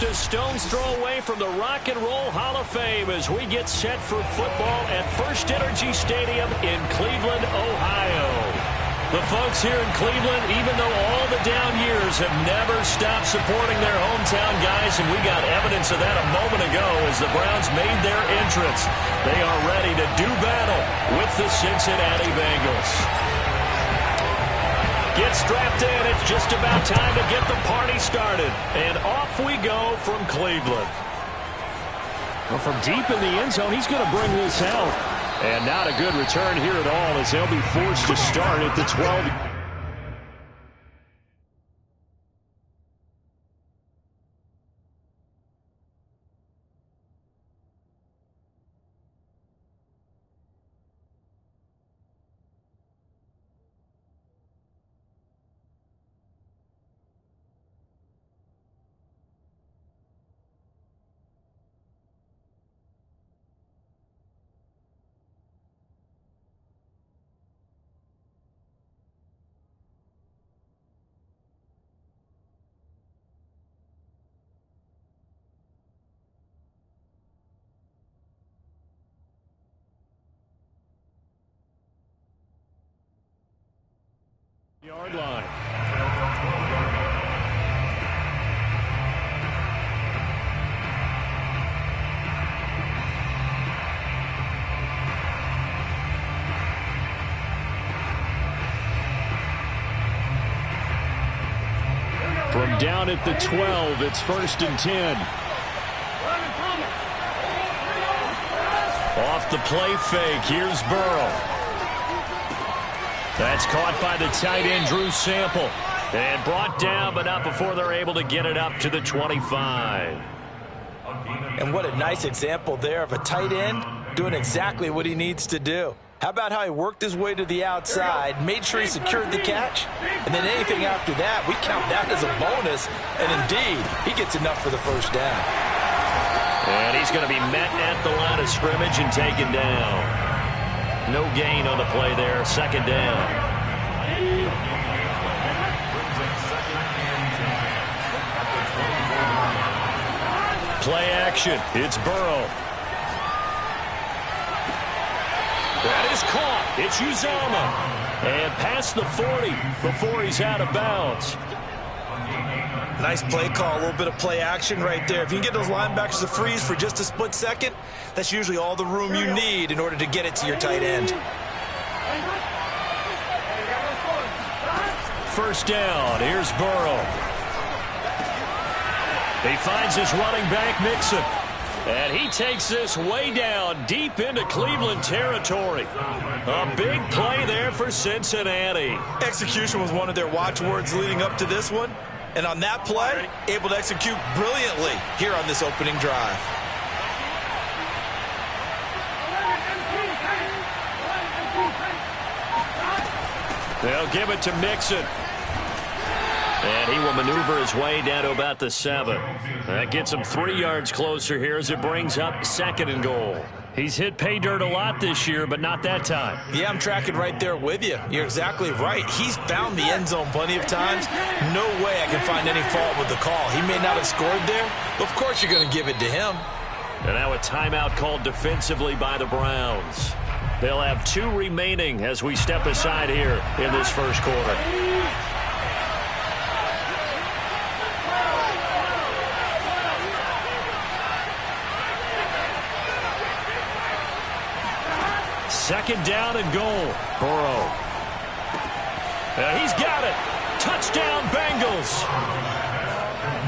just a stone's throw away from the Rock and Roll Hall of Fame as we get set for football at First Energy Stadium in Cleveland, Ohio. The folks here in Cleveland, even though all the down years, have never stopped supporting their hometown guys, and we got evidence of that a moment ago as the Browns made their entrance. They are ready to do battle with the Cincinnati Bengals. Get strapped in. It's just about time to get the party started. And off we go from Cleveland. Well, from deep in the end zone, he's going to bring this out. And not a good return here at all as they'll be forced to start at the 12. Yard line. From down at the 12, it's 1st and 10. Off the play fake, here's Burrow. That's caught by the tight end, Drew Sample. And brought down, but not before they're able to get it up to the 25. And what a nice example there of a tight end doing exactly what he needs to do. How about how he worked his way to the outside, made sure he secured the catch, and then anything after that, we count that as a bonus. And indeed, he gets enough for the first down. And he's going to be met at the line of scrimmage and taken down. No gain on the play there. 2nd down. Play action. It's Burrow. That is caught. It's Uzomah. And past the 40 before he's out of bounds. Nice play call, a little bit of play action right there. If you can get those linebackers to freeze for just a split second, that's usually all the room you need in order to get it to your tight end. 1st down. Here's Burrow. He finds his running back, Mixon. And he takes this way down, deep into Cleveland territory. A big play there for Cincinnati. Execution was one of their watchwords leading up to this one. And on that play, able to execute brilliantly here on this opening drive. They'll give it to Mixon. And he will maneuver his way down to about the 7. That gets him 3 yards closer here as it brings up 2nd and goal. He's hit pay dirt a lot this year, but not that time. Yeah, I'm tracking right there with you. You're exactly right. He's found the end zone plenty of times. No way I can find any fault with the call. He may not have scored there, but of course you're going to give it to him. And now a timeout called defensively by the Browns. They'll have 2 remaining as we step aside here in this first quarter. Second down and goal. Burrow. He's got it. Touchdown, Bengals.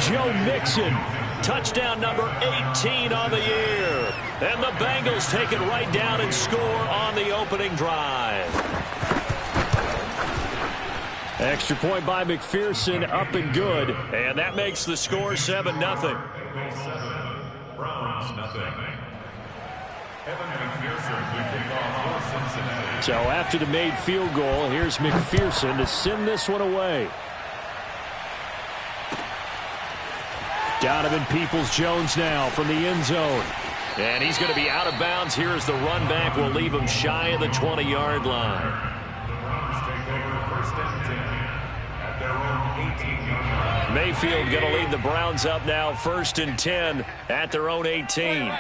Joe Mixon. Touchdown number 18 on the year. And the Bengals take it right down and score on the opening drive. Extra point by McPherson, up and good. And that makes the score 7-0. Browns, nothing. Evan McPherson will kick off for Cincinnati. So after the made field goal, here's McPherson to send this one away. Donovan Peoples-Jones now from the end zone. And he's going to be out of bounds here as the run back will leave him shy of the 20-yard line. The Browns take over 1st and 10 at their own 18-yard line. Mayfield going to lead the Browns up now, 1st and 10 at their own 18.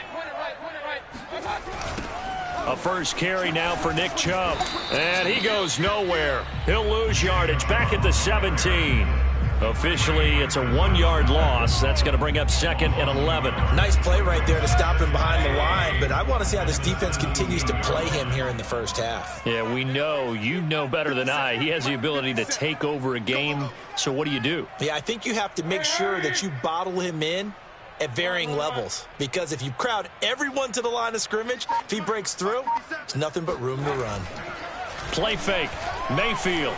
A first carry now for Nick Chubb. And he goes nowhere. He'll lose yardage back at the 17. Officially, it's a 1-yard loss. That's going to bring up 2nd and 11. Nice play right there to stop him behind the line, but I want to see how this defense continues to play him here in the first half. Yeah, we know. You know better than I. He has the ability to take over a game. So what do? Yeah, I think you have to make sure that you bottle him in at varying levels, because if you crowd everyone to the line of scrimmage, if he breaks through, there's nothing but room to run. Play fake. Mayfield.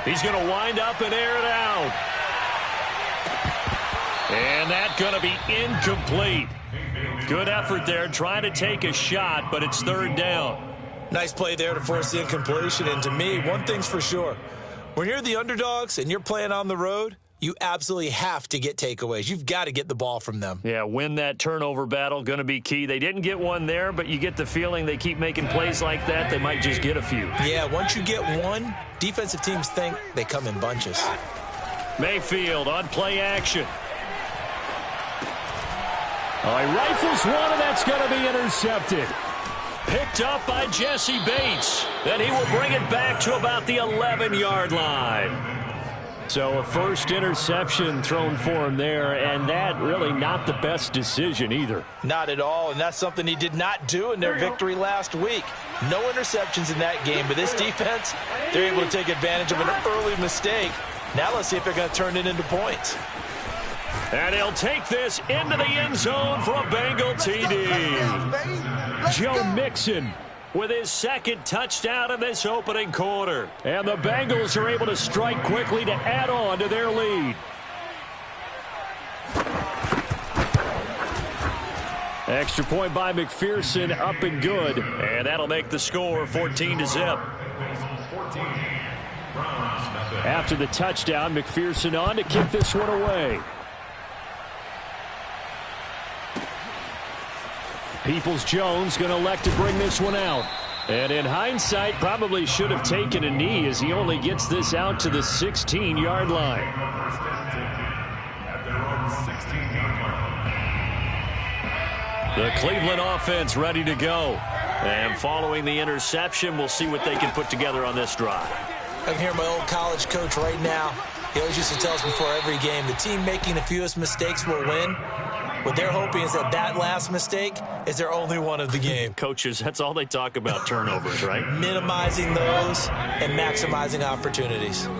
He's going to wind up and air it out. And that's going to be incomplete. Good effort there, trying to take a shot, but it's 3rd down. Nice play there to force the incompletion, and to me, one thing's for sure. When you're the underdogs and you're playing on the road, you absolutely have to get takeaways. You've got to get the ball from them. Yeah, win that turnover battle, going to be key. They didn't get one there, but you get the feeling they keep making plays like that, they might just get a few. Yeah, once you get one, defensive teams think they come in bunches. Mayfield on play action. Oh, he rifles one, and that's going to be intercepted. Picked up by Jesse Bates. Then he will bring it back to about the 11-yard line. So a first interception thrown for him there, and that really not the best decision either. Not at all, and that's something he did not do in their victory last week. No interceptions in that game, but this defense, they're able to take advantage of an early mistake. Now let's see if they're going to turn it into points. And he'll take this into the end zone for a Bengal TD. Joe Mixon with his 2nd touchdown in this opening quarter. And the Bengals are able to strike quickly to add on to their lead. Extra point by McPherson, up and good. And that'll make the score 14-0. After the touchdown, McPherson on to kick this one away. Peoples-Jones going to elect to bring this one out. And in hindsight, probably should have taken a knee as he only gets this out to the 16-yard line. The Cleveland offense ready to go. And following the interception, we'll see what they can put together on this drive. I can hear my old college coach right now. He always used to tell us before every game, the team making the fewest mistakes will win. What they're hoping is that last mistake is their only one of the game. Coaches, that's all they talk about, turnovers, right? Minimizing those and maximizing opportunities. You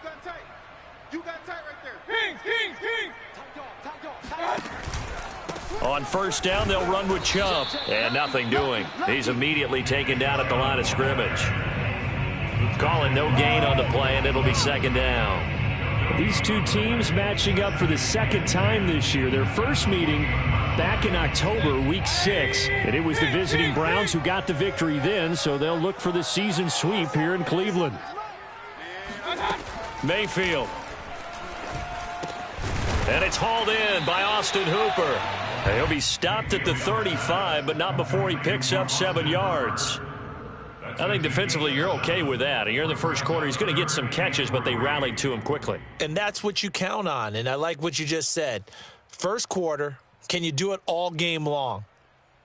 got tight. You got tight right there. Kings. On first down, they'll run with Chubb. And nothing doing. He's immediately taken down at the line of scrimmage. Calling no gain on the play, and it'll be 2nd down. These two teams matching up for the 2nd time this year. Their first meeting back in October, week 6. And it was the visiting Browns who got the victory then, so they'll look for the season sweep here in Cleveland. Mayfield. And it's hauled in by Austin Hooper. He'll be stopped at the 35, but not before he picks up 7 yards. I think defensively you're okay with that. Here in the first quarter, he's going to get some catches, but they rallied to him quickly. And that's what you count on, and I like what you just said. First quarter, can you do it all game long?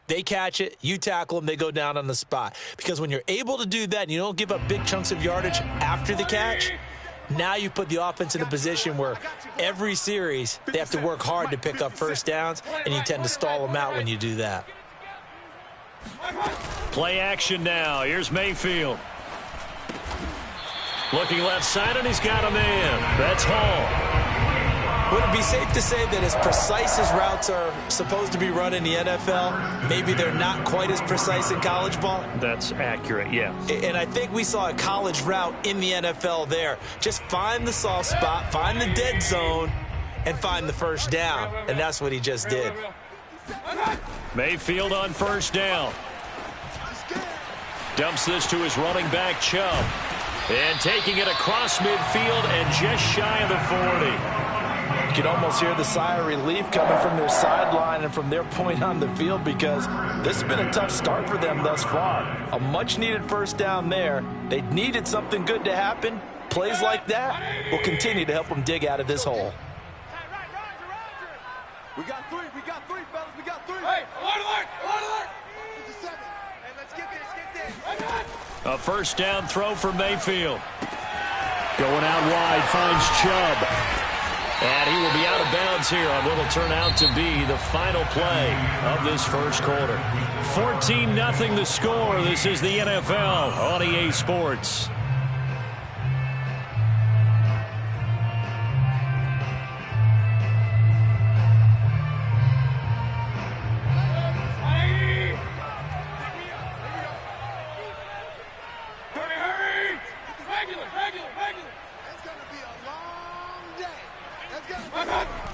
They catch it, you tackle them, they go down on the spot. Because when you're able to do that and you don't give up big chunks of yardage after the catch, now you put the offense in a position where every series they have to work hard to pick up first downs, and you tend to stall them out when you do that. Play action now. Here's Mayfield. Looking left side, and he's got a man. That's Hall. Would it be safe to say that as precise as routes are supposed to be run in the NFL, maybe they're not quite as precise in college ball? That's accurate, yeah. And I think we saw a college route in the NFL there. Just find the soft spot, find the dead zone, and find the first down. And that's what he just did. Mayfield on first down. Dumps this to his running back, Chubb. And taking it across midfield and just shy of the 40. You can almost hear the sigh of relief coming from their sideline and from their point on the field, because this has been a tough start for them thus far. A much-needed first down there. They needed something good to happen. Plays like that will continue to help them dig out of this hole. We got three, fellas, we got three. Hey, alert! Hey, let's get this. A first down throw for Mayfield. Going out wide, finds Chubb. And he will be out of bounds here on what will turn out to be the final play of this first quarter. 14-0 the score. This is the NFL on EA Sports.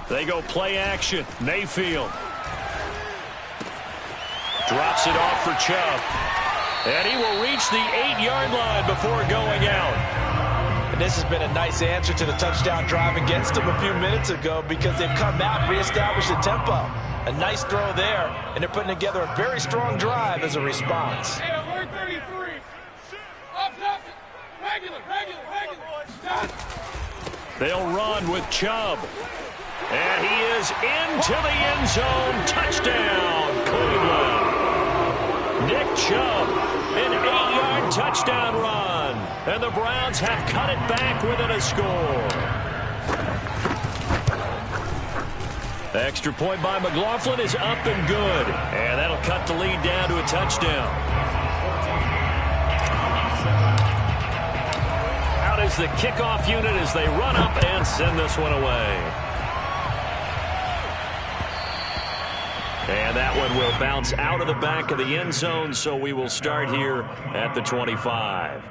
They go play action. Mayfield drops it off for Chubb. And he will reach the 8-yard line before going out. And this has been a nice answer to the touchdown drive against them a few minutes ago, because they've come out and reestablished the tempo. A nice throw there, and they're putting together a very strong drive as a response. Hey, alert 33. Up, regular. They'll run with Chubb. And he is into the end zone. Touchdown, Cleveland. Nick Chubb, an 8-yard touchdown run. And the Browns have cut it back within a score. The extra point by McLaughlin is up and good. And that'll cut the lead down to a touchdown. Out is the kickoff unit as they run up and send this one away. And that one will bounce out of the back of the end zone, so we will start here at the 25.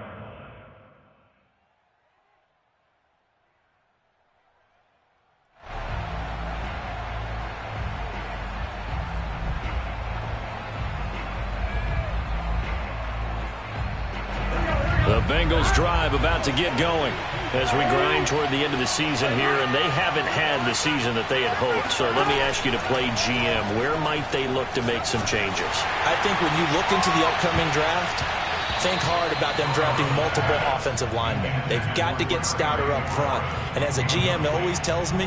The Bengals drive about to get going as we grind toward the end of the season here, and they haven't had the season that they had hoped. So let me ask you to play GM. Where might they look to make some changes? I think when you look into the upcoming draft, think hard about them drafting multiple offensive linemen. They've got to get stouter up front. And as a GM, it always tells me,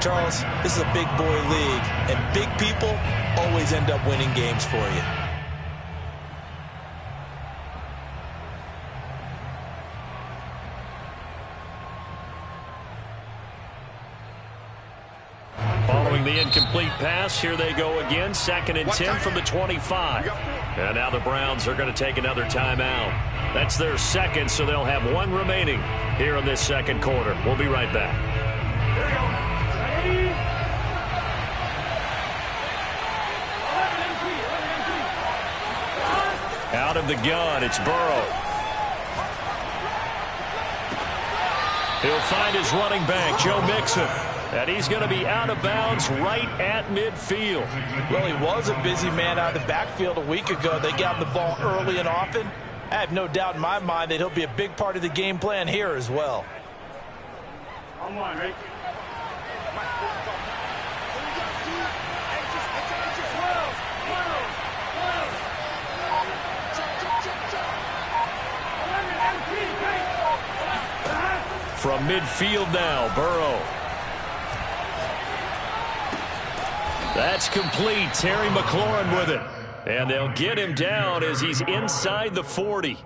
Charles, this is a big boy league, and big people always end up winning games for you. Following the incomplete pass, here they go again. 2nd and 10 from the 25. And now the Browns are going to take another timeout. That's their second, so they'll have one remaining here in this second quarter. We'll be right back. Out of the gun, it's Burrow. He'll find his running back, Joe Mixon. And he's going to be out of bounds right at midfield. Well, he was a busy man out of the backfield a week ago. They got the ball early and often. I have no doubt in my mind that he'll be a big part of the game plan here as well. I'm on, Rick. From midfield now, Burrow. That's complete. Terry McLaurin with it. And they'll get him down as he's inside the 40.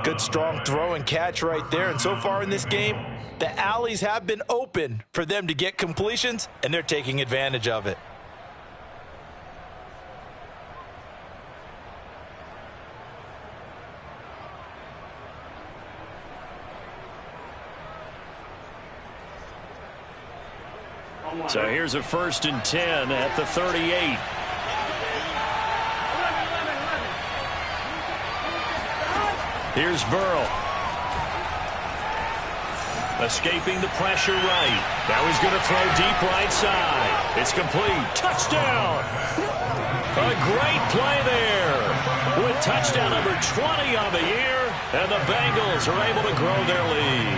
Good strong throw and catch right there. And so far in this game, the alleys have been open for them to get completions, and they're taking advantage of it. So here's a 1st and 10 at the 38. Here's Burrow. Escaping the pressure right. Now he's going to throw deep right side. It's complete. Touchdown! A great play there. With touchdown number 20 on the year, and the Bengals are able to grow their lead.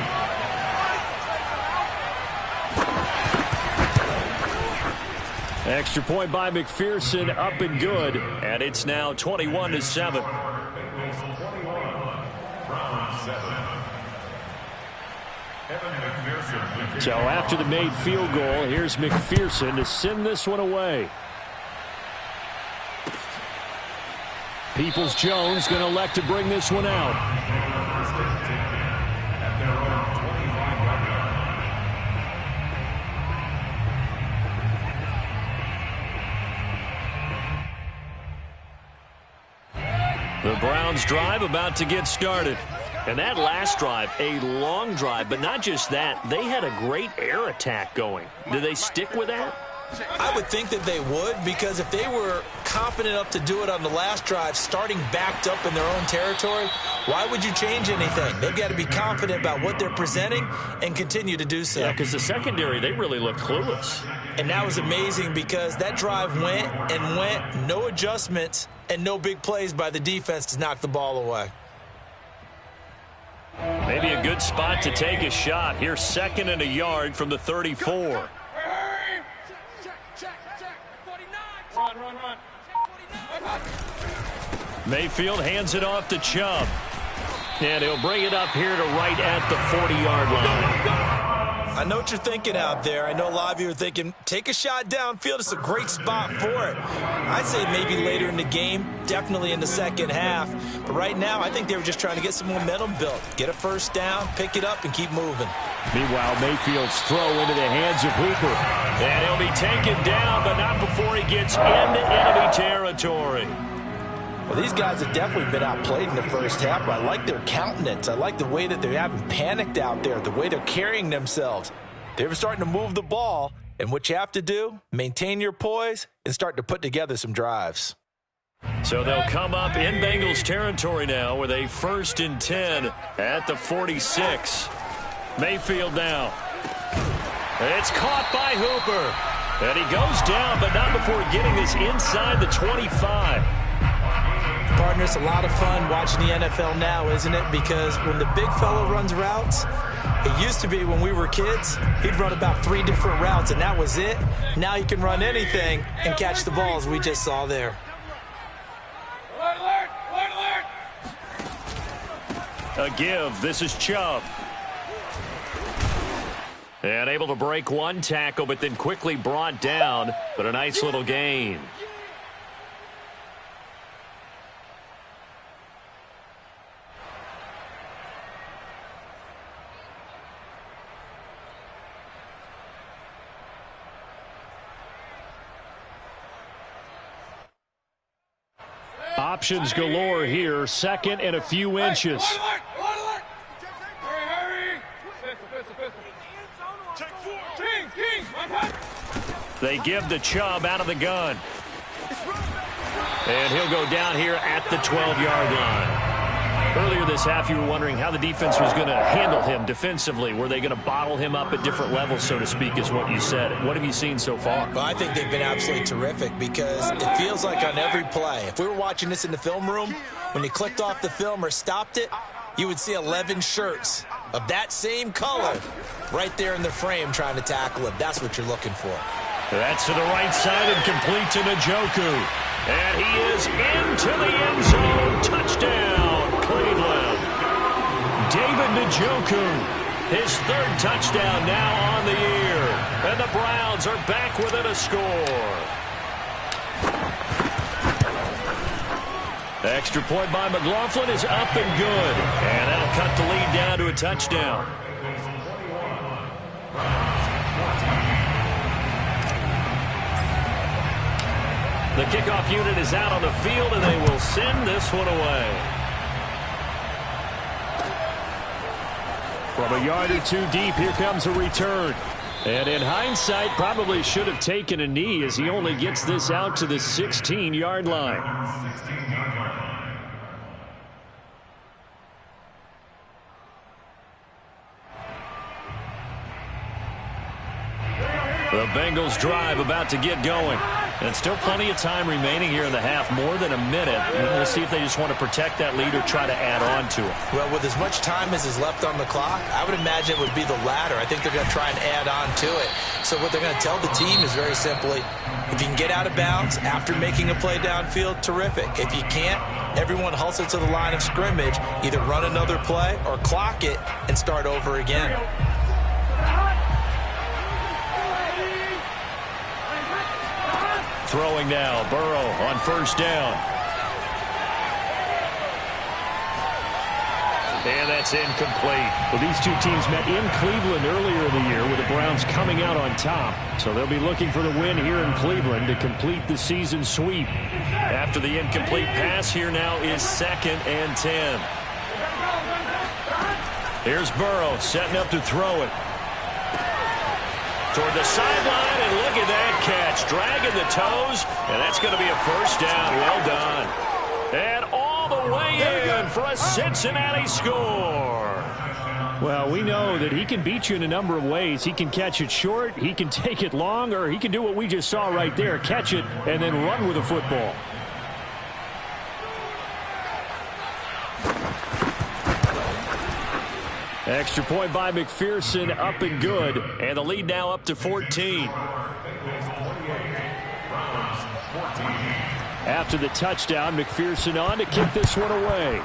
Extra point by McPherson, up and good, and it's now 21-7. So after the made field goal, here's McPherson to send this one away. Peoples-Jones going to elect to bring this one out. The Browns drive about to get started. And that last drive, a long drive, but not just that. They had a great air attack going. Do they stick with that? I would think that they would, because if they were confident enough to do it on the last drive, starting backed up in their own territory, why would you change anything? They've got to be confident about what they're presenting and continue to do so. Yeah, because the secondary, they really looked clueless. And that was amazing because that drive went and went, no adjustments and no big plays by the defense to knock the ball away. Maybe a good spot to take a shot. Here's 2nd and a yard from the 34. Mayfield hands it off to Chubb. And he'll bring it up here to right at the 40-yard line. I know what you're thinking out there. I know a lot of you are thinking, take a shot downfield. It's a great spot for it. I'd say maybe later in the game, definitely in the second half. But right now, I think they were just trying to get some momentum built. Get a first down, pick it up, and keep moving. Meanwhile, Mayfield's throw into the hands of Hooper. And he'll be taken down, but not before he gets into enemy territory. Well, these guys have definitely been outplayed in the first half, but I like their countenance. I like the way that they're having panicked out there, the way they're carrying themselves. They're starting to move the ball, and what you have to do, maintain your poise and start to put together some drives. So they'll come up in Bengals territory now with a 1st and 10 at the 46. Mayfield now. It's caught by Hooper. And he goes down, but not before getting this inside the 25. Partner, it's a lot of fun watching the NFL now, isn't it? Because when the big fella runs routes, it used to be when we were kids, he'd run about 3 different routes, and that was it. Now he can run anything and catch the balls we just saw there. Alert, alert, alert. A give. This is Chubb. And able to break one tackle, but then quickly brought down. But a nice little gain. Options galore here. 2nd and a few inches. Alert, alert, alert. Hurry, hurry. Pistol. Kings, one touch. They give the Chubb out of the gun. And he'll go down here at the 12-yard line. Earlier this half, you were wondering how the defense was going to handle him defensively. Were they going to bottle him up at different levels, so to speak, is what you said. What have you seen so far? Well, I think they've been absolutely terrific because it feels like on every play, if we were watching this in the film room, when you clicked off the film or stopped it, you would see 11 shirts of that same color right there in the frame trying to tackle him. That's what you're looking for. That's to the right side and complete to Njoku. And he is into the end zone. Touchdown, Cleveland. David Njoku, his 3rd touchdown now on the year. And the Browns are back within a score. The extra point by McLaughlin is up and good. And that'll cut the lead down to a touchdown. The kickoff unit is out on the field, and they will send this one away. From a yard or 2 deep, here comes a return. And in hindsight, probably should have taken a knee as he only gets this out to the 16-yard line. The The Bengals drive about to get going. And still plenty of time remaining here in the half, more than a minute. We'll see if they just want to protect that lead or try to add on to it. Well, with as much time as is left on the clock, I would imagine it would be the latter. I think they're going to try and add on to it. So what they're going to tell the team is very simply, if you can get out of bounds after making a play downfield, terrific. If you can't, everyone hustle to the line of scrimmage, either run another play or clock it and start over again. Throwing now, Burrow on first down. And that's incomplete. Well, these two teams met in Cleveland earlier in the year with the Browns coming out on top. So they'll be looking for the win here in Cleveland to complete the season sweep. After the incomplete pass, here now is 2nd and 10. Here's Burrow setting up to throw it. Toward the sideline, and look at that catch. Dragging the toes, and that's going to be a first down. Well done. And all the way in for a Cincinnati score. Well, we know that he can beat you in a number of ways. He can catch it short, he can take it long, or he can do what we just saw right there, catch it and then run with the football. Extra point by McPherson, up and good. And the lead now up to 14. After the touchdown, McPherson on to kick this one away.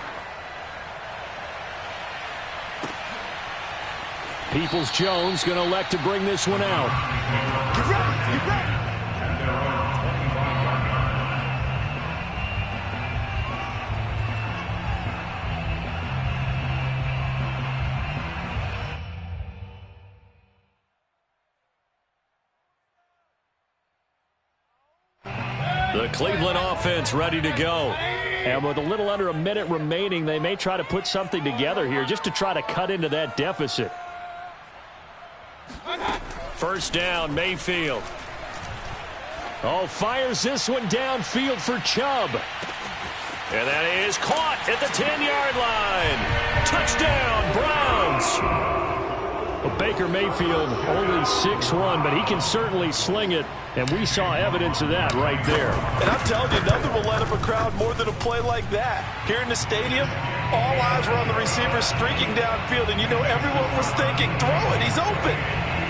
Peoples-Jones going to elect to bring this one out. Get ready, get ready. The Cleveland offense ready to go. And with a little under a minute remaining, they may try to put something together here just to try to cut into that deficit. First down, Mayfield. Oh, fires this one downfield for Chubb. And that is caught at the 10-yard line. Touchdown, Browns. Well, Baker Mayfield only 6'1", but he can certainly sling it, and we saw evidence of that right there. And I'm telling you, nothing will light up a crowd more than a play like that. Here in the stadium, all eyes were on the receiver streaking downfield, and you know everyone was thinking, throw it, he's open.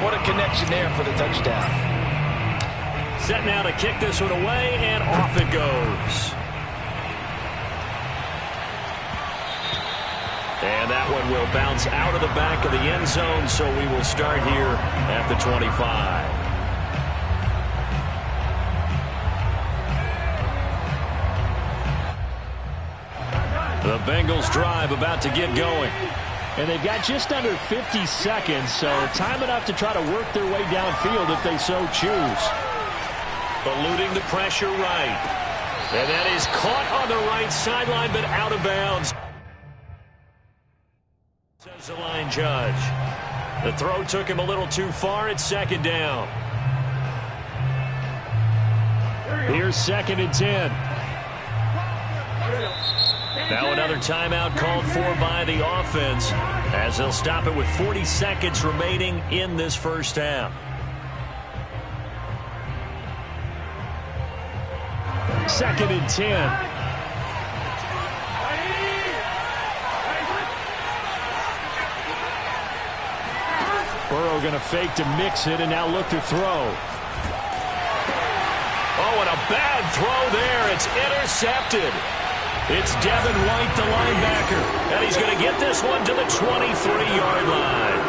What a connection there for the touchdown. Set now to kick this one away, and off it goes. And that one will bounce out of the back of the end zone, so we will start here at the 25. The Bengals drive about to get going. And they've got just under 50 seconds, so time enough to try to work their way downfield if they so choose. Eluding the pressure right. And that is caught on the right sideline, but out of bounds. Says the line judge. The throw took him a little too far. It's 2nd down. Here's 2nd and 10. Now another timeout called for by the offense as they'll stop it with 40 seconds remaining in this first half. Second and 10. Burrow going to fake to mix it and now look to throw. Oh, and a bad throw there. It's intercepted. It's Devin White, the linebacker, and he's going to get this one to the 23-yard line.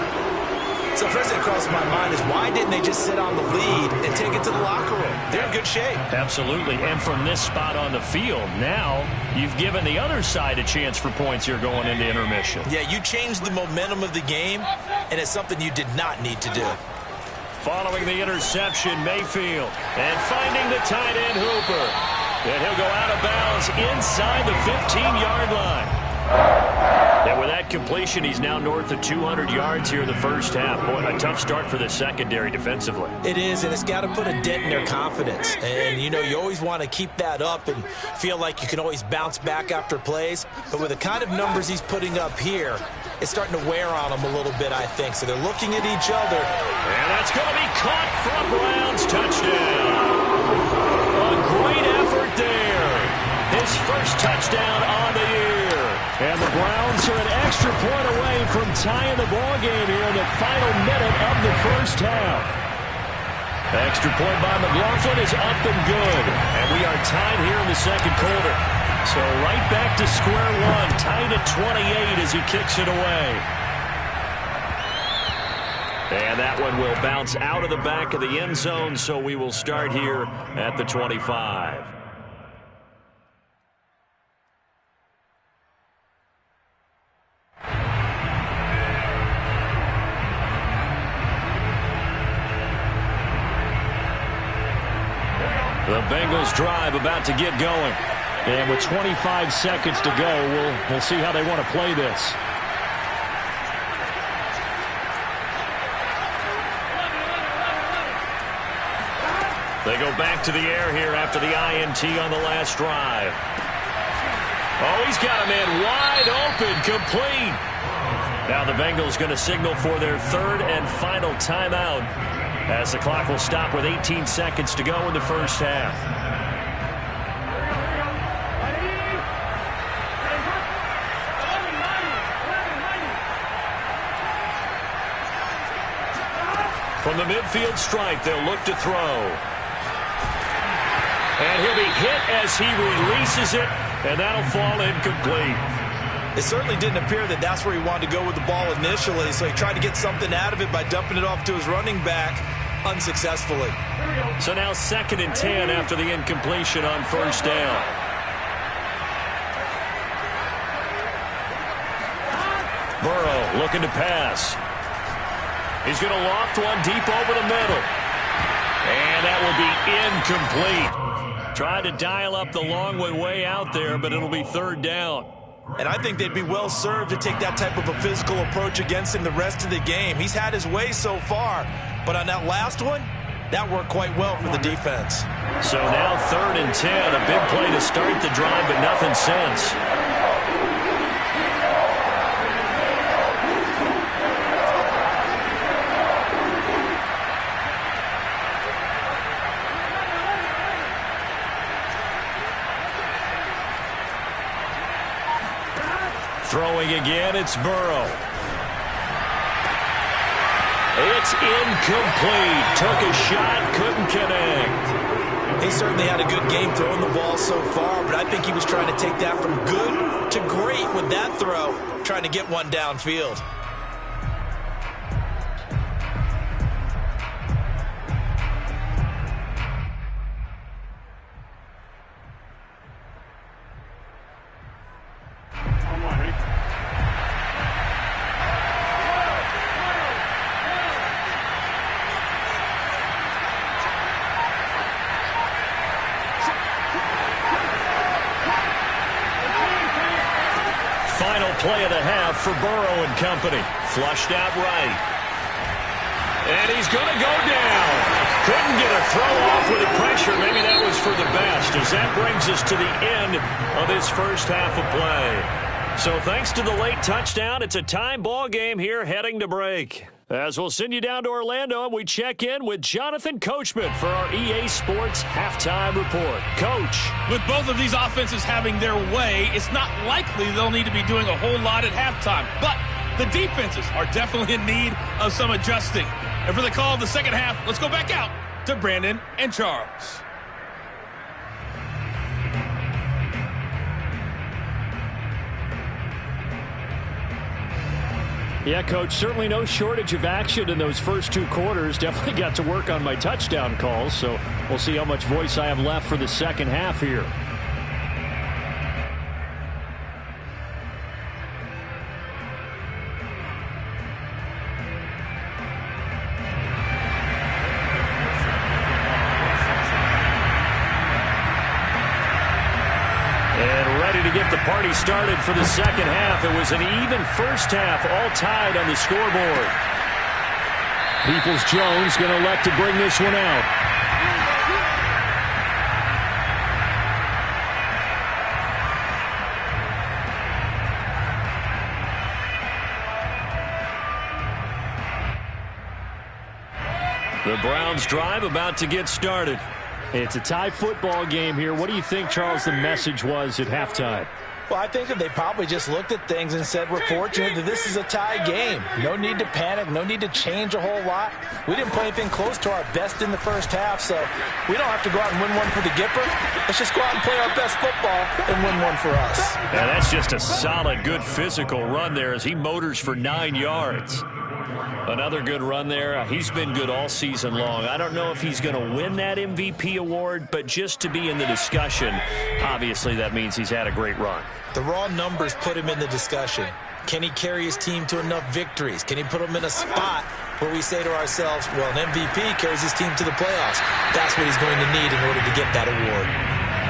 So first thing that crossed my mind is why didn't they just sit on the lead and take it to the locker room? They're in good shape. Absolutely, and from this spot on the field, now you've given the other side a chance for points here going into intermission. Yeah, you changed the momentum of the game, and it's something you did not need to do. Following the interception, Mayfield, and finding the tight end Hooper. And he'll go out of bounds inside the 15-yard line. And with that completion, he's now north of 200 yards here in the first half. Boy, a tough start for the secondary defensively. It is, and it's got to put a dent in their confidence. And, you know, you always want to keep that up and feel like you can always bounce back after plays. But with the kind of numbers he's putting up here, is starting to wear on them a little bit, I think. So they're looking at each other. And that's going to be caught for a Browns touchdown. A great effort there. His first touchdown on the year. And the Browns are an extra point away from tying the ball game here in the final minute of the first half. Extra point by McLaughlin is up and good. And we are tied here in the second quarter. So right back to square one, tied at 28 as he kicks it away. And that one will bounce out of the back of the end zone, so we will start here at the 25. The Bengals drive about to get going. And with 25 seconds to go, we'll see how they want to play this. They go back to the air here after the INT on the last drive. Oh, he's got a man wide open, complete. Now the Bengals going to signal for their third and final timeout as the clock will stop with 18 seconds to go in the first half. From the midfield stripe, they'll look to throw. And he'll be hit as he releases it, and that'll fall incomplete. It certainly didn't appear that that's where he wanted to go with the ball initially, so he tried to get something out of it by dumping it off to his running back unsuccessfully. So now 2nd and 10 after the incompletion on first down. Burrow looking to pass. He's going to loft one deep over the middle. And that will be incomplete. Tried to dial up the long one way out there, but it'll be third down. And I think they'd be well served to take that type of a physical approach against him the rest of the game. He's had his way so far, but on that last one, that worked quite well for the defense. So now 3rd and 10, a big play to start the drive, but nothing since. Throwing again, it's Burrow. It's incomplete. Took a shot, couldn't connect. He certainly had a good game throwing the ball so far, but I think he was trying to take that from good to great with that throw, trying to get one downfield. Play of the half for Burrow and company. Flushed out right. And he's going to go down. Couldn't get a throw off with the pressure. Maybe that was for the best, as that brings us to the end of this first half of play. So thanks to the late touchdown, it's a time ball game here heading to break. As we'll send you down to Orlando, and we check in with Jonathan Coachman for our EA Sports Halftime Report. Coach. With both of these offenses having their way, it's not likely they'll need to be doing a whole lot at halftime. But the defenses are definitely in need of some adjusting. And for the call of the second half, let's go back out to Brandon and Charles. Yeah, Coach, certainly no shortage of action in those first two quarters. Definitely got to work on my touchdown calls, so we'll see how much voice I have left for the second half here. Get the party started for the second half. It was an even first half, all tied on the scoreboard. Peoples-Jones going to elect to bring this one out. The Browns drive about to get started. It's a tie football game here. What do you think, Charles, the message was at halftime? Well, I think that they probably just looked at things and said, we're fortunate that this is a tie game. No need to panic. No need to change a whole lot. We didn't play anything close to our best in the first half, so we don't have to go out and win one for the Gipper. Let's just go out and play our best football and win one for us. Yeah, that's just a solid, good physical run there as he motors for 9 yards. Another good run there. He's been good all season long. I don't know if he's going to win that MVP award, but just to be in the discussion, obviously that means he's had a great run. The raw numbers put him in the discussion. Can he carry his team to enough victories? Can he put them in a spot where we say to ourselves, well, an MVP carries his team to the playoffs. That's what he's going to need in order to get that award.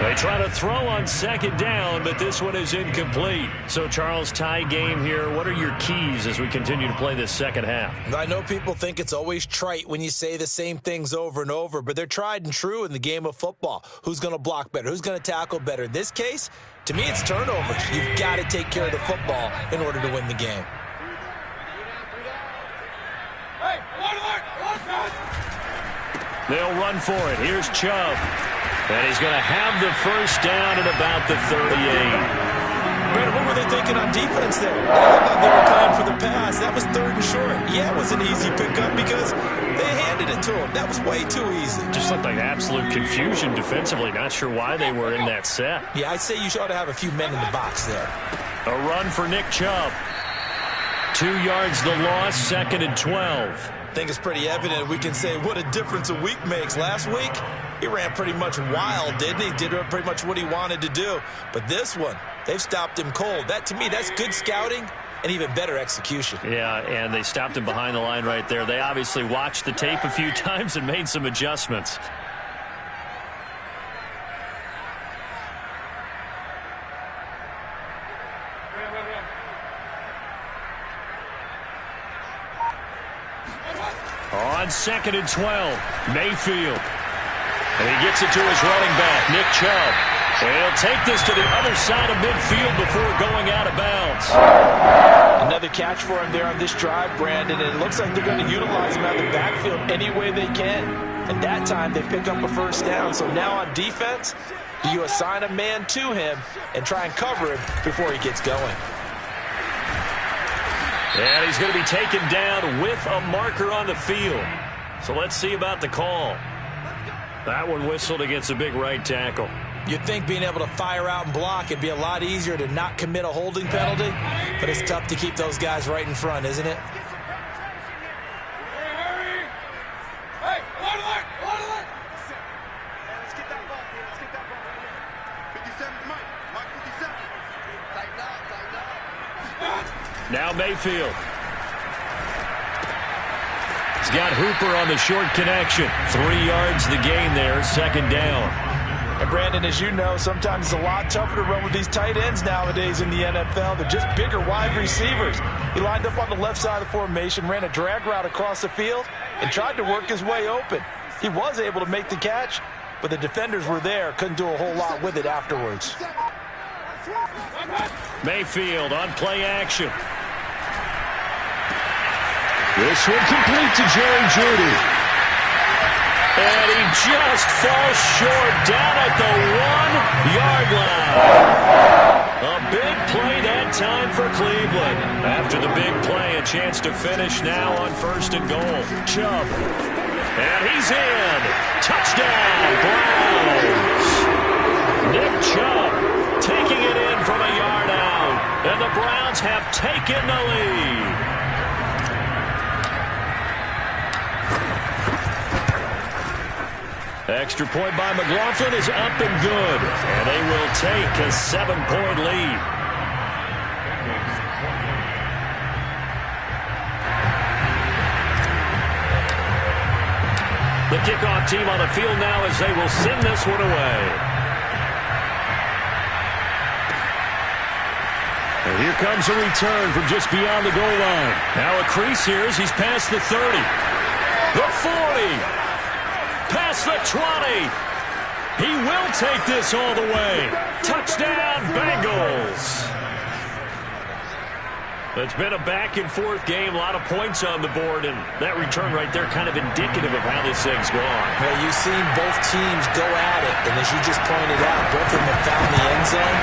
They try to throw on second down, but this one is incomplete. So, Charles, tie game here. What are your keys as we continue to play this second half? I know people think it's always trite when you say the same things over and over, but they're tried and true in the game of football. Who's going to block better? Who's going to tackle better? In this case, to me, it's turnovers. You've got to take care of the football in order to win the game. They'll run for it. Here's Chubb. And he's going to have the first down at about the 38. Brandon, what were they thinking on defense there? They looked like they were playing for the pass. That was 3rd and short. Yeah, it was an easy pickup because they handed it to him. That was way too easy. Just looked like absolute confusion defensively. Not sure why they were in that set. Yeah, I'd say you ought to have a few men in the box there. A run for Nick Chubb. 2 yards the loss, 2nd and 12. I think it's pretty evident we can say what a difference a week makes. Last week, he ran pretty much wild, didn't he? Did pretty much what he wanted to do. But this one, they've stopped him cold. That, to me, that's good scouting and even better execution. Yeah, and they stopped him behind the line right there. They obviously watched the tape a few times and made some adjustments. On 2nd and 12, Mayfield. And he gets it to his running back, Nick Chubb. And he'll take this to the other side of midfield before going out of bounds. Another catch for him there on this drive, Brandon. And it looks like they're going to utilize him out of the backfield any way they can. And that time they pick up a first down. So now on defense, do you assign a man to him and try and cover him before he gets going? And he's going to be taken down with a marker on the field. So let's see about the call. That one whistled against a big right tackle. You'd think being able to fire out and block it'd be a lot easier to not commit a holding penalty, but it's tough to keep those guys right in front, isn't it? Now Mayfield. He's got Hooper on the short connection. 3 yards the gain there, 2nd down. And Brandon, as you know, sometimes it's a lot tougher to run with these tight ends nowadays in the NFL. They're just bigger wide receivers. He lined up on the left side of the formation, ran a drag route across the field, and tried to work his way open. He was able to make the catch, but the defenders were there. Couldn't do a whole lot with it afterwards. Mayfield on play action. This one complete to Jerry Jeudy. And he just falls short down at the 1-yard line. A big play that time for Cleveland. After the big play, a chance to finish now on 1st and goal. Chubb. And he's in. Touchdown, Browns. Nick Chubb taking it in from a yard out. And the Browns have taken the lead. Extra point by McLaughlin is up and good. And they will take a 7-point lead. The kickoff team on the field now as they will send this one away. And here comes a return from just beyond the goal line. Now a crease here as he's past the 30. The 40. Past the 20. He will take this all the way. Touchdown, Bengals. It's been a back-and-forth game, a lot of points on the board, and that return right there kind of indicative of how this thing's gone. Well, you've seen both teams go at it, and as you just pointed out, both of them have found the end zone.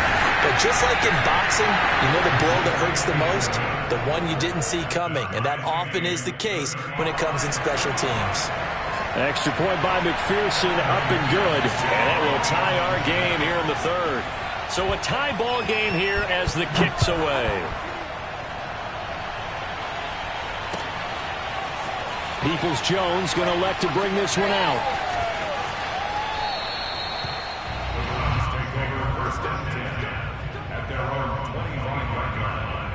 But just like in boxing, you know the blow that hurts the most? The one you didn't see coming, and that often is the case when it comes in special teams. Extra point by McPherson, up and good. And that will tie our game here in the third. So a tie ball game here as the kick's away. Peoples-Jones going to elect to bring this one out. Take over first and 10 at their own 25-yard line.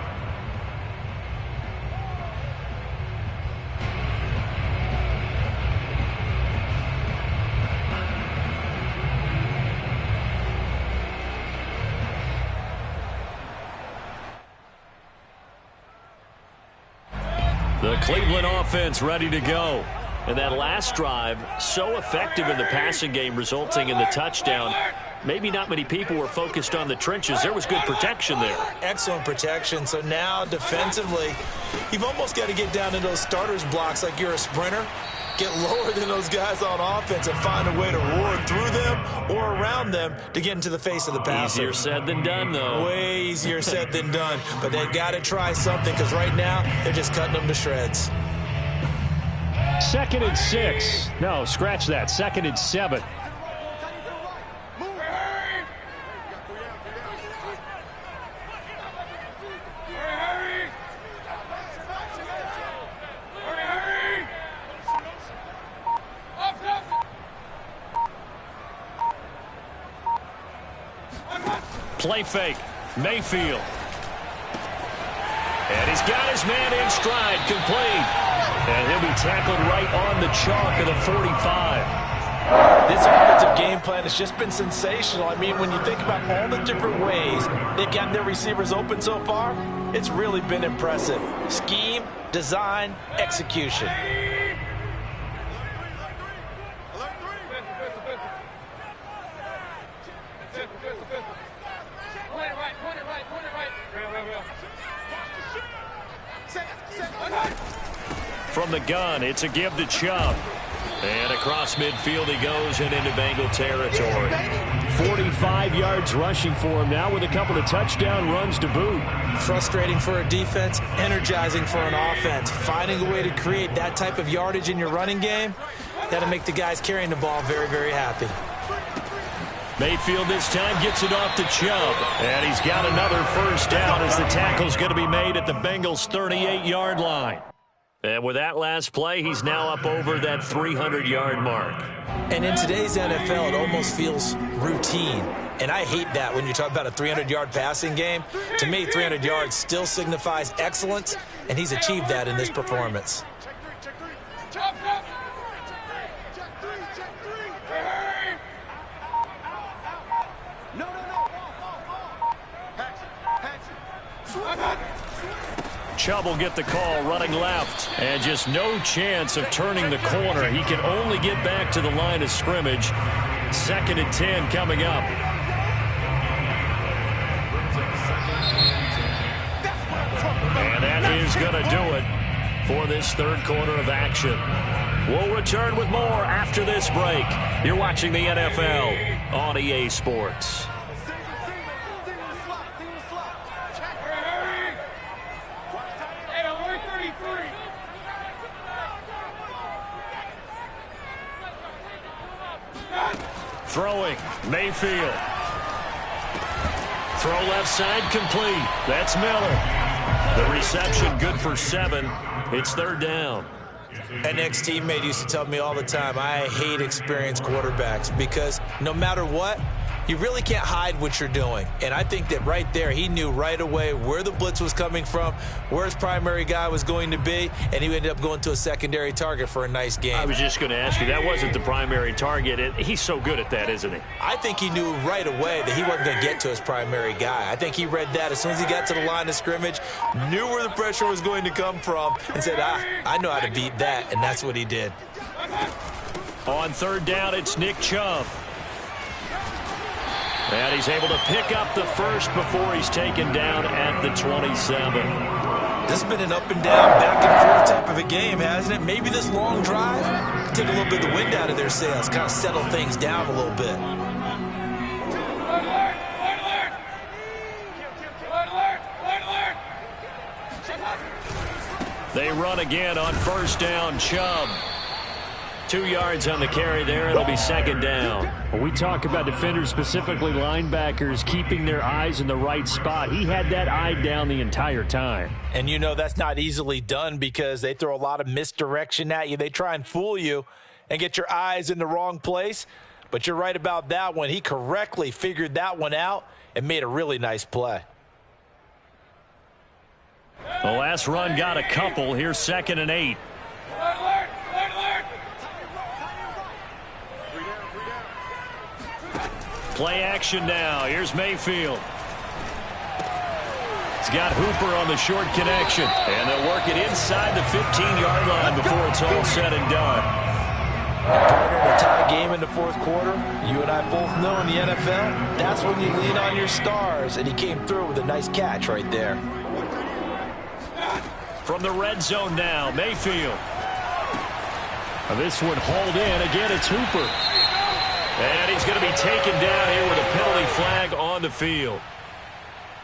The Cleveland offense ready to go. And that last drive, so effective in the passing game, resulting in the touchdown. Maybe not many people were focused on the trenches. There was good protection there. Excellent protection. So now defensively, you've almost got to get down to those starters blocks like you're a sprinter. Get lower than those guys on offense and find a way to roar through them or around them to get into the face of the passer. Easier said than done, though. Way easier said than done. But they've got to try something because right now they're just cutting them to shreds. 2nd and 6. No, scratch that. 2nd and 7. Play fake. Mayfield. And he's got his man in stride, complete. And he'll be tackled right on the chalk of the 45. This offensive game plan has just been sensational. I mean, when you think about all the different ways they've gotten their receivers open so far, it's really been impressive. Scheme, design, execution. From the gun, it's a give to Chubb. And across midfield he goes and into Bengal territory. 45 yards rushing for him now with a couple of touchdown runs to boot. Frustrating for a defense, energizing for an offense. Finding a way to create that type of yardage in your running game, that'll make the guys carrying the ball very, very happy. Mayfield this time gets it off to Chubb. And he's got another first down as the tackle's going to be made at the Bengals' 38-yard line. And with that last play, he's now up over that 300-yard mark. And in today's NFL, it almost feels routine. And I hate that when you talk about a 300-yard passing game. To me, 300 yards still signifies excellence, and he's achieved that in this performance. Chubb will get the call running left. And just no chance of turning the corner. He can only get back to the line of scrimmage. 2nd and 10 coming up. And that is going to do it for this third quarter of action. We'll return with more after this break. You're watching the NFL on EA Sports. Throwing, Mayfield. Throw left side, complete. That's Miller. The reception good for 7. It's 3rd down. An ex-teammate used to tell me all the time, I hate experienced quarterbacks because no matter what, you really can't hide what you're doing. And I think that right there, he knew right away where the blitz was coming from, where his primary guy was going to be, and he ended up going to a secondary target for a nice game. I was just going to ask you, that wasn't the primary target. He's so good at that, isn't he? I think he knew right away that he wasn't going to get to his primary guy. I think he read that as soon as he got to the line of scrimmage, knew where the pressure was going to come from, and said, I know how to beat that, and that's what he did. On 3rd down, it's Nick Chubb. And he's able to pick up the first before he's taken down at the 27. This has been an up and down, back and forth type of a game, hasn't it? Maybe this long drive take a little bit of the wind out of their sails, kind of settle things down a little bit. They run again on first down. Chubb. 2 yards on the carry there. It'll be second down. When we talk about defenders, specifically linebackers, keeping their eyes in the right spot, he had that eye down the entire time. And you know that's not easily done because they throw a lot of misdirection at you. They try and fool you and get your eyes in the wrong place. But you're right about that one. He correctly figured that one out and made a really nice play. The last run got a couple. Here's 2nd and 8. Play action now. Here's Mayfield. He's got Hooper on the short connection. And they'll work it inside the 15-yard line before it's all said and done. Partner, in a tie game in the fourth quarter, you and I both know in the NFL, that's when you lean on your stars. And he came through with a nice catch right there. From the red zone now, Mayfield. This one hauled in. Again, it's Hooper. And he's going to be taken down here with a penalty flag on the field.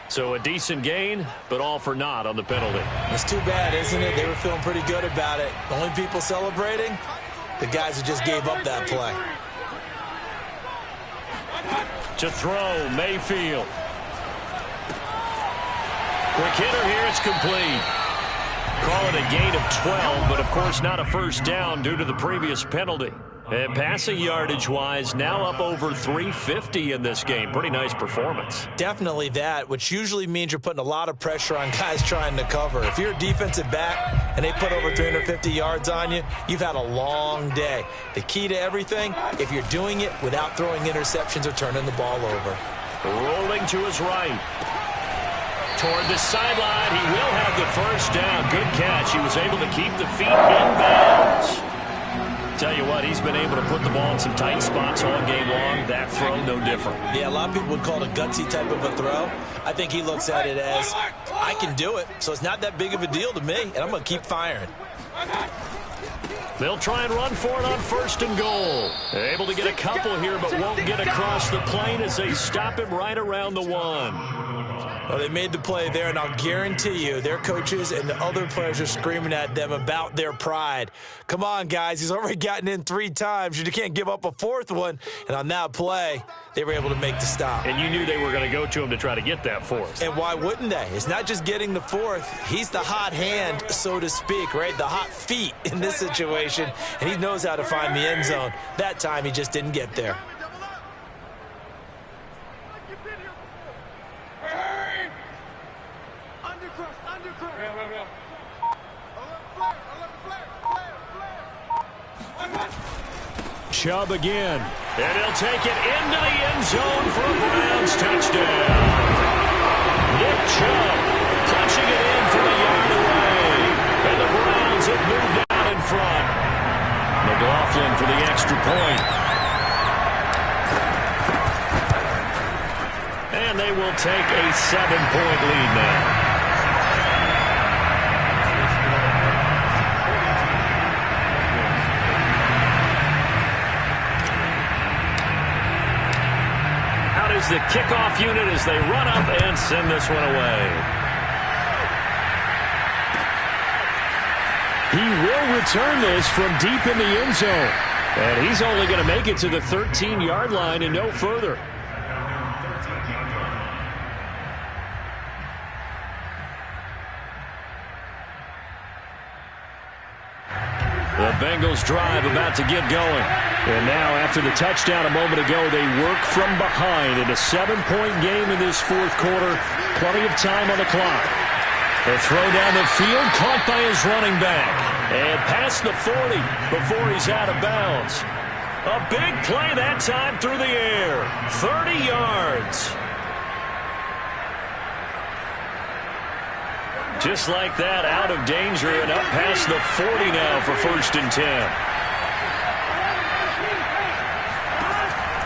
So a decent gain, but all for naught on the penalty. It's too bad, isn't it? They were feeling pretty good about it. The only people celebrating, the guys who just gave up that play. To throw, Mayfield. Quick hitter here, it's complete. Call it a gain of 12, but of course not a first down due to the previous penalty. And passing yardage-wise, now up over 350 in this game. Pretty nice performance. Definitely that, which usually means you're putting a lot of pressure on guys trying to cover. If you're a defensive back and they put over 350 yards on you, you've had a long day. The key to everything, if you're doing it without throwing interceptions or turning the ball over. Rolling to his right. Toward the sideline, he will have the first down. Good catch. He was able to keep the feet in bounds. Tell you what, he's been able to put the ball in some tight spots all game long. That throw, no different. Yeah, a lot of people would call it a gutsy type of a throw. I think he looks at it as, I can do it, so it's not that big of a deal to me, and I'm going to keep firing. They'll try and run for it on first and goal. They're able to get a couple here, but won't get across the plane as they stop him right around the 1. Well, they made the play there, and I'll guarantee you their coaches and the other players are screaming at them about their pride. Come on, guys. He's already gotten in 3 times. You can't give up a 4th one. And on that play, they were able to make the stop. And you knew they were going to go to him to try to get that 4th. And why wouldn't they? It's not just getting the 4th. He's the hot hand, so to speak, right? The hot feet in this situation. And he knows how to find the end zone. That time, he just didn't get there. Chubb again. And he'll take it into the end zone for a Browns touchdown. Nick Chubb punching it in from a yard away. And the Browns have moved out in front. McLaughlin for the extra point. And they will take a 7-point lead now. The kickoff unit as they run up and send this one away. He will return this from deep in the end zone. And he's only going to make it to the 13-yard line and no further. The Bengals drive about to get going. And now, after the touchdown a moment ago, they work from behind in a 7-point game in this fourth quarter. Plenty of time on the clock. The throw down the field, caught by his running back. And past the 40 before he's out of bounds. A big play that time through the air. 30 yards. Just like that, out of danger and up past the 40 now for 1st and 10.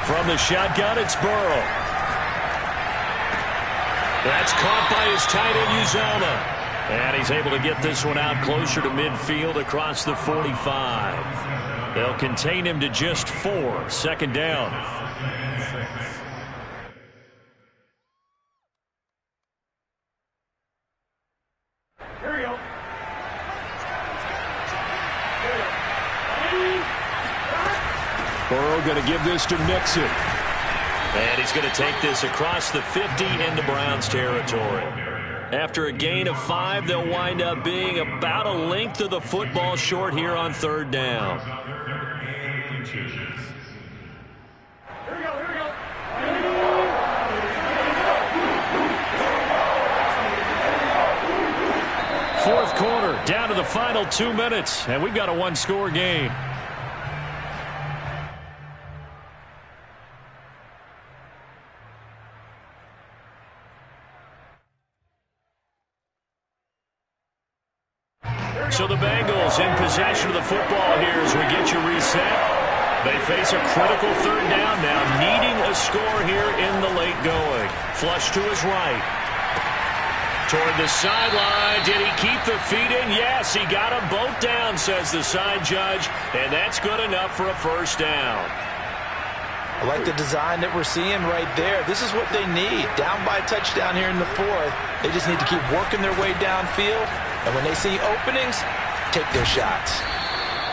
From the shotgun, it's Burrow. That's caught by his tight end, Uzomah. And he's able to get this one out closer to midfield across the 45. They'll contain him to just 4. Second down. Here we go. Burrow going to give this to Mixon. And he's going to take this across the 50 into Browns territory. After a gain of 5, they'll wind up being about a length of the football short here on third down. Fourth quarter, down to the final 2 minutes, and we've got a one-score game. So the Bengals in possession of the football here as we get you reset. They face a critical third down now, needing a score here in the late going. Flush to his right. Toward the sideline. Did he keep the feet in? Yes, he got them both down, says the side judge, and that's good enough for a first down. I like the design that we're seeing right there. This is what they need. Down by a touchdown here in the 4th. They just need to keep working their way downfield. And when they see openings, take their shots.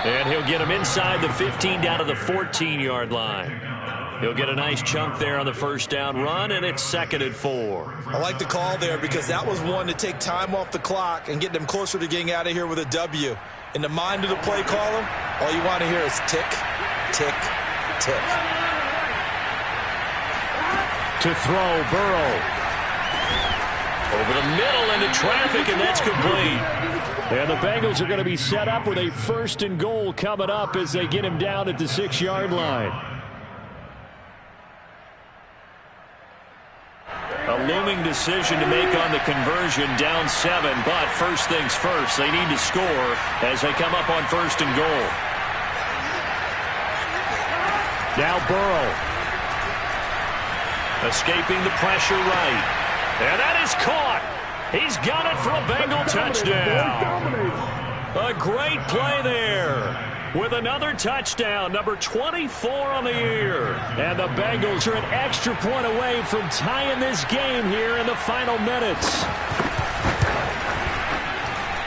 And he'll get him inside the 15 down to the 14-yard line. He'll get a nice chunk there on the first down run, and it's 2nd and 4. I like the call there because that was one to take time off the clock and get them closer to getting out of here with a W. In the mind of the play caller, all you want to hear is tick, tick, tick. To throw, Burrow. Over the middle into traffic, and that's complete. And the Bengals are going to be set up with a 1st and goal coming up as they get him down at the 6-yard line. A looming decision to make on the conversion, down 7, but first things first, they need to score as they come up on 1st and goal. Now Burrow. Escaping the pressure right. And that is caught. He's got it for a Bengal touchdown. A great play there with another touchdown, number 24 on the year. And the Bengals are an extra point away from tying this game here in the final minutes.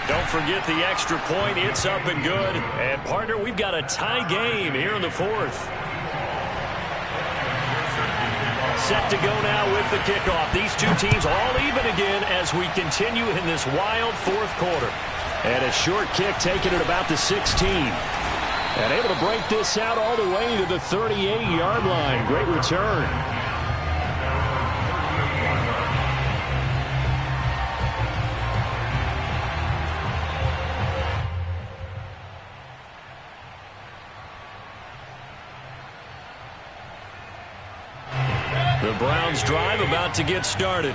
Don't forget the extra point. It's up and good. And, partner, we've got a tie game here in the 4th. Set to go now with the kickoff. These two teams all even again as we continue in this wild 4th quarter. And a short kick taken at about the 16. And able to break this out all the way to the 38-yard line. Great return. The Browns drive about to get started.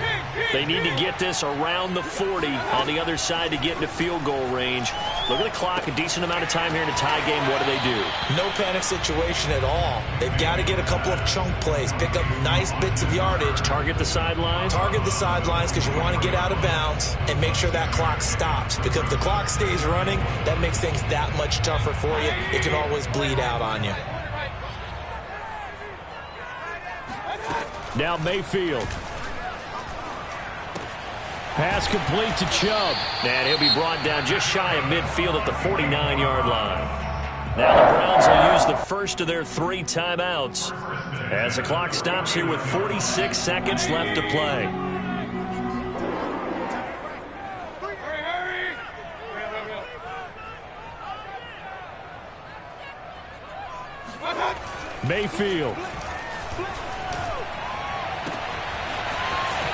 They need to get this around the 40 on the other side to get into field goal range. Look at the clock, a decent amount of time here in a tie game. What do? No panic situation at all. They've got to get a couple of chunk plays, pick up nice bits of yardage. Target the sidelines? Target the sidelines because you want to get out of bounds and make sure that clock stops. Because if the clock stays running, that makes things that much tougher for you. It can always bleed out on you. Now Mayfield. Pass complete to Chubb. And he'll be brought down just shy of midfield at the 49-yard line. Now the Browns will use the first of their 3 timeouts as the clock stops here with 46 seconds left to play. Mayfield.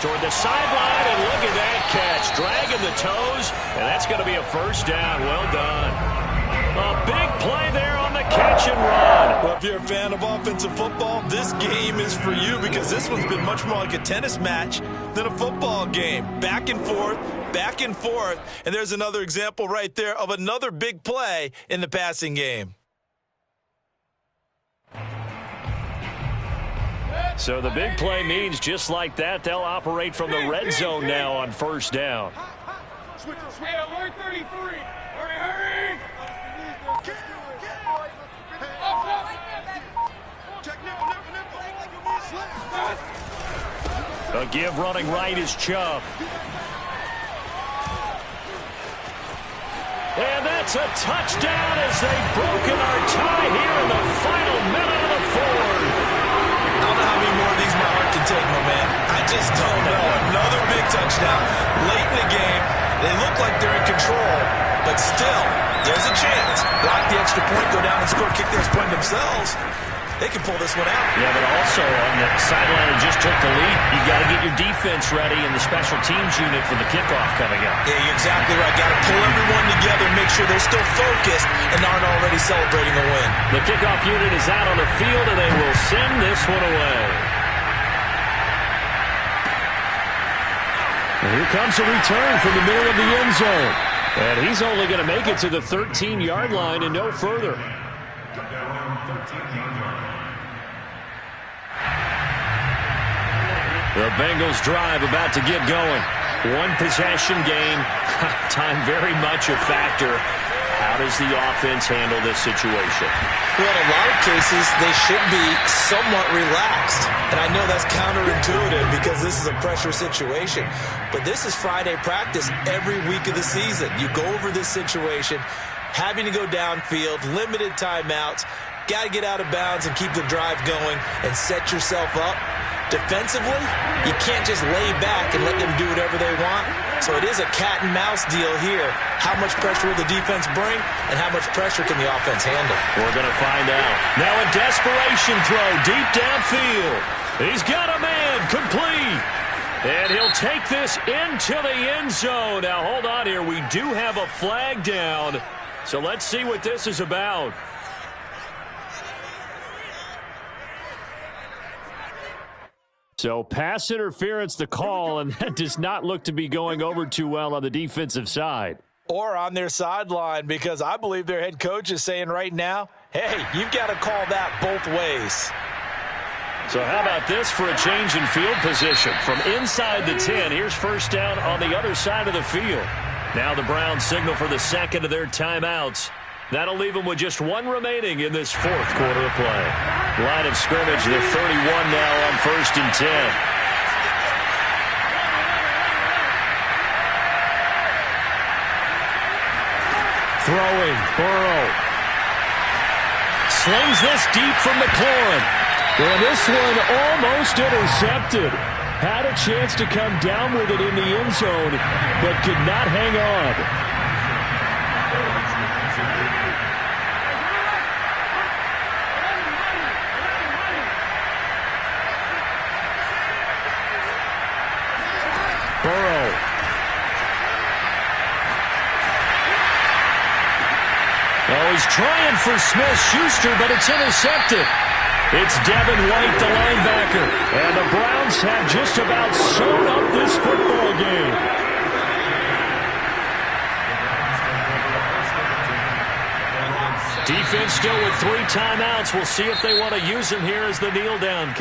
Toward the sideline, and look at that catch. Dragging the toes, and that's going to be a first down. Well done. A big play there on the catch and run. Well, if you're a fan of offensive football, this game is for you because this one's been much more like a tennis match than a football game. Back and forth, and there's another example right there of another big play in the passing game. So the big play means just like that, they'll operate from the red zone now on first down. Switch. Hey, alert 33. Hurry. Check nipple. A give running right is Chubb. And that's a touchdown as they've broken our tie here in the final minute of the fourth. I don't know how many more of these my heart can take, my man. I just don't know. Another big touchdown late in the game. They look like they're in control, but still, there's a chance. Block the extra point, go down and score, kick the extra point themselves. They can pull this one out. Yeah, but also on the sideline that just took the lead, you got to get your defense ready in the special teams unit for the kickoff coming up. Yeah, you're exactly right. Got to pull everyone together, make sure they're still focused and aren't already celebrating a win. The kickoff unit is out on the field, and they will send this one away. And here comes a return from the middle of the end zone. And he's only going to make it to the 13-yard line and no further. The Bengals drive about to get going. One possession game. Time very much a factor. How does the offense handle this situation? Well, in a lot of cases, they should be somewhat relaxed. And I know that's counterintuitive because this is a pressure situation. But this is Friday practice every week of the season. You go over this situation, having to go downfield, limited timeouts, got to get out of bounds and keep the drive going and set yourself up. Defensively, you can't just lay back and let them do whatever they want. So it is a cat and mouse deal here. How much pressure will the defense bring, and how much pressure can the offense handle? We're going to find out. Now a desperation throw deep downfield. He's got a man complete. And he'll take this into the end zone. Now hold on here. We do have a flag down. So let's see what this is about. So pass interference the call, and that does not look to be going over too well on the defensive side. Or on their sideline, because I believe their head coach is saying right now, hey, you've got to call that both ways. So how about this for a change in field position? From inside the 10, here's first down on the other side of the field. Now the Browns signal for the second of their timeouts. That'll leave them with just one remaining in this fourth quarter of play. Line of scrimmage, the 31 now on 1st and 10. Throwing, Burrow. Slings this deep from McLaurin. And this one almost intercepted. Had a chance to come down with it in the end zone, but could not hang on. Burrow. Oh, he's trying for Smith-Schuster, but it's intercepted. It's Devin White, the linebacker. And the Browns have just about sewn up this football game. Defense still with 3 timeouts. We'll see if they want to use them here as the kneel down.